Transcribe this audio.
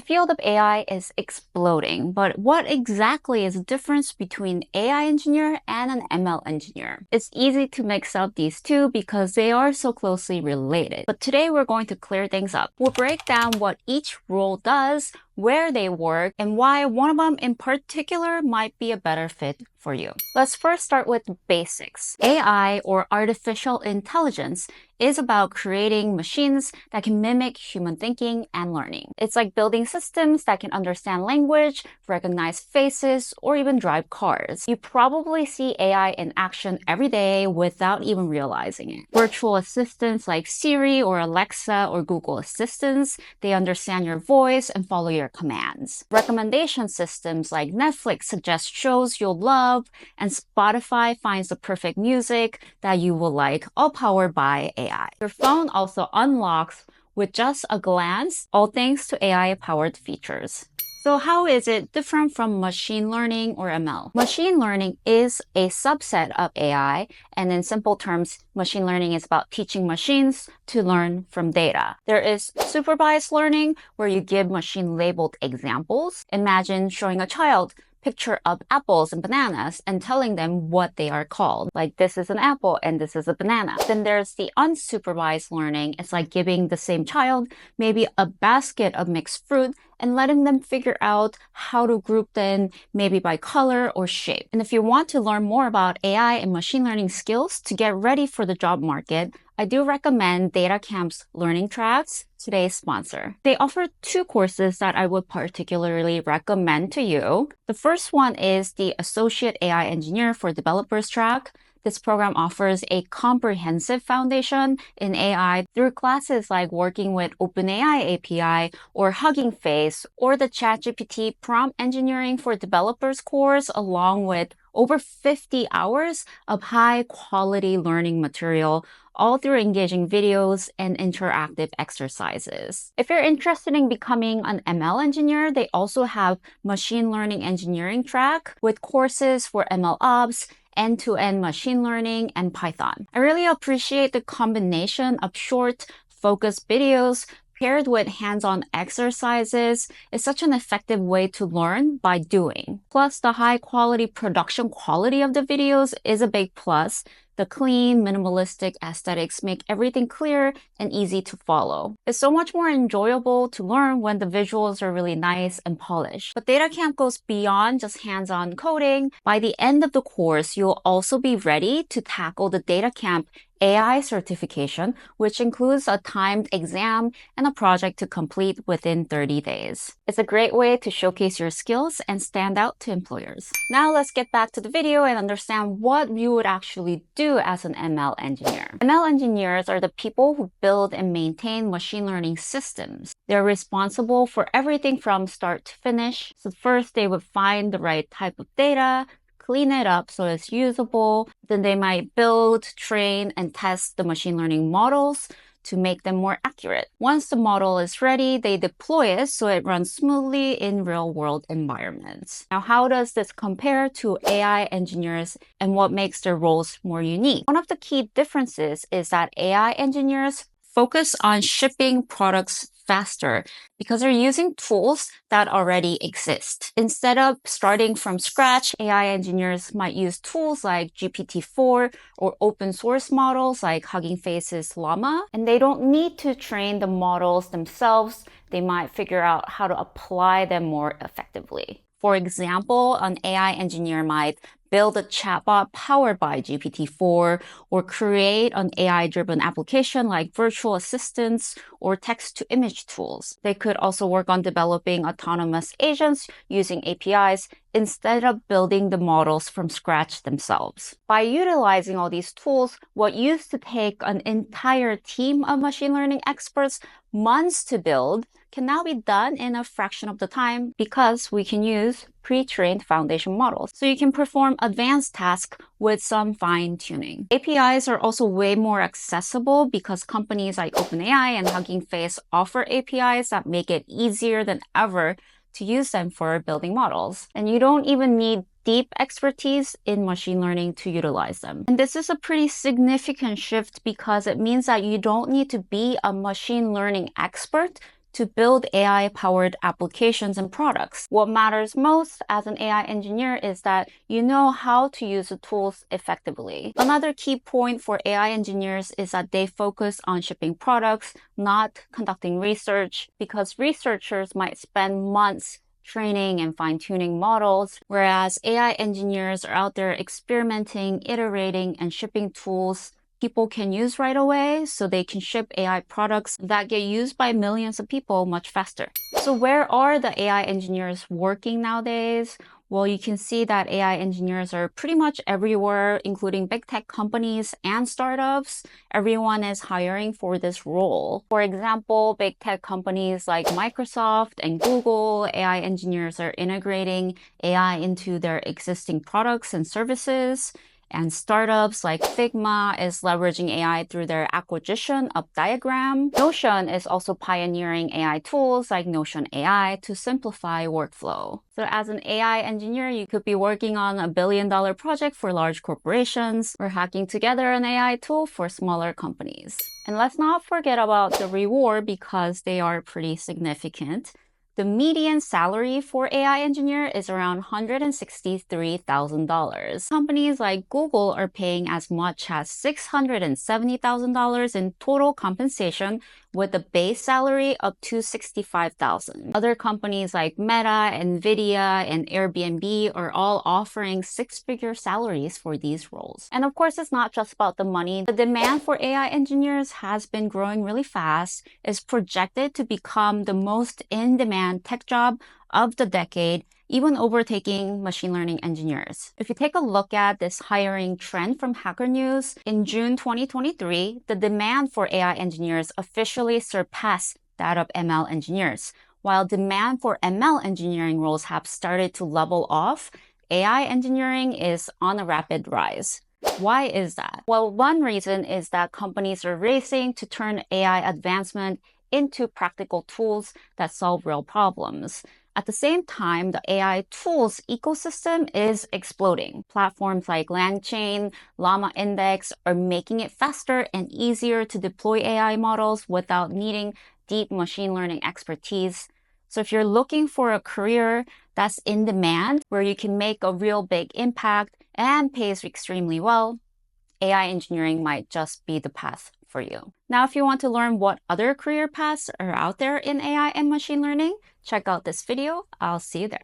The field of AI is exploding, but what exactly is the difference between AI engineer and an ML engineer? It's easy to mix up these two because they are so closely related. But today we're going to clear things up. We'll break down what each role does, where they work, and why one of them in particular might be a better fit for you. Let's first start with basics. AI, or artificial intelligence, is about creating machines that can mimic human thinking and learning. It's like building systems that can understand language, recognize faces, or even drive cars. You probably see AI in action every day without even realizing it. Virtual assistants like Siri or Alexa or Google Assistants, they understand your voice and follow your commands. Recommendation systems like Netflix suggest shows you'll love, and Spotify finds the perfect music that you will like, all powered by AI. Your phone also unlocks with just a glance, all thanks to AI-powered features. So how is it different from machine learning or ML? Machine learning is a subset of AI, and in simple terms, machine learning is about teaching machines to learn from data. There is supervised learning, where you give machine-labeled examples. Imagine showing a child picture of apples and bananas and telling them what they are called. Like, this is an apple and this is a banana. Then there's the unsupervised learning. It's like giving the same child maybe a basket of mixed fruit and letting them figure out how to group them maybe by color or shape. And if you want to learn more about AI and machine learning skills to get ready for the job market, I do recommend DataCamp's Learning Tracks, today's sponsor. They offer two courses that I would particularly recommend to you. The first one is the Associate AI Engineer for Developers track. This program offers a comprehensive foundation in AI through classes like working with OpenAI API or Hugging Face, or the ChatGPT Prompt Engineering for Developers course, along with over 50 hours of high-quality learning material, all through engaging videos and interactive exercises. If you're interested in becoming an ML engineer, they also have Machine Learning Engineering track with courses for ML Ops, end-to-end machine learning, and Python. I really appreciate the combination of short, focused videos paired with hands-on exercises. Is such an effective way to learn by doing. Plus, the high-quality production quality of the videos is a big plus. The clean, minimalistic aesthetics make everything clear and easy to follow. It's so much more enjoyable to learn when the visuals are really nice and polished. But DataCamp goes beyond just hands-on coding. By the end of the course, you'll also be ready to tackle the DataCamp AI certification, which includes a timed exam and a project to complete within 30 days. It's a great way to showcase your skills and stand out to employers. Now let's get back to the video and understand what you would actually do as an ML engineer. ML engineers are the people who build and maintain machine learning systems. They're responsible for everything from start to finish. So first, they would find the right type of data, clean it up so it's usable. Then they might build, train, and test the machine learning models to make them more accurate. Once the model is ready, they deploy it so it runs smoothly in real-world environments. Now, how does this compare to AI engineers and what makes their roles more unique? One of the key differences is that AI engineers focus on shipping products faster because they're using tools that already exist. Instead of starting from scratch, AI engineers might use tools like GPT-4 or open source models like Hugging Face's Llama, and they don't need to train the models themselves. They might figure out how to apply them more effectively. For example, an AI engineer might build a chatbot powered by GPT-4, or create an AI-driven application like virtual assistants or text-to-image tools. They could also work on developing autonomous agents using APIs instead of building the models from scratch themselves. By utilizing all these tools, what used to take an entire team of machine learning experts months to build can now be done in a fraction of the time because we can use pre-trained foundation models. So you can perform advanced tasks with some fine-tuning. APIs are also way more accessible because companies like OpenAI and Hugging Face offer APIs that make it easier than ever to use them for building models. And you don't even need deep expertise in machine learning to utilize them. And this is a pretty significant shift because it means that you don't need to be a machine learning expert to build AI-powered applications and products. What matters most as an AI engineer is that you know how to use the tools effectively. Another key point for AI engineers is that they focus on shipping products, not conducting research, because researchers might spend months training and fine-tuning models, whereas AI engineers are out there experimenting, iterating, and shipping tools people can use right away so they can ship AI products that get used by millions of people much faster. So where are the AI engineers working nowadays? Well, you can see that AI engineers are pretty much everywhere, including big tech companies and startups. Everyone is hiring for this role. For example, big tech companies like Microsoft and Google, AI engineers are integrating AI into their existing products and services. And startups like Figma is leveraging AI through their acquisition of Diagram. Notion is also pioneering AI tools like Notion AI to simplify workflow. So as an AI engineer, you could be working on a billion-dollar project for large corporations or hacking together an AI tool for smaller companies. And let's not forget about the reward because they are pretty significant. The median salary for AI engineer is around $163,000. Companies like Google are paying as much as $670,000 in total compensation with a base salary of $265,000. Other companies like Meta, Nvidia, and Airbnb are all offering six-figure salaries for these roles. And of course, it's not just about the money. The demand for AI engineers has been growing really fast. It's projected to become the most in-demand tech job of the decade, even overtaking machine learning engineers. If you take a look at this hiring trend from Hacker News, in June 2023, the demand for AI engineers officially surpassed that of ML engineers. While demand for ML engineering roles have started to level off, AI engineering is on a rapid rise. Why is that? Well, one reason is that companies are racing to turn AI advancement into practical tools that solve real problems. At the same time, the AI tools ecosystem is exploding. Platforms like LangChain, Llama Index are making it faster and easier to deploy AI models without needing deep machine learning expertise. So if you're looking for a career that's in demand, where you can make a real big impact and pays extremely well, AI engineering might just be the path for you. Now, if you want to learn what other career paths are out there in AI and machine learning, check out this video. I'll see you there.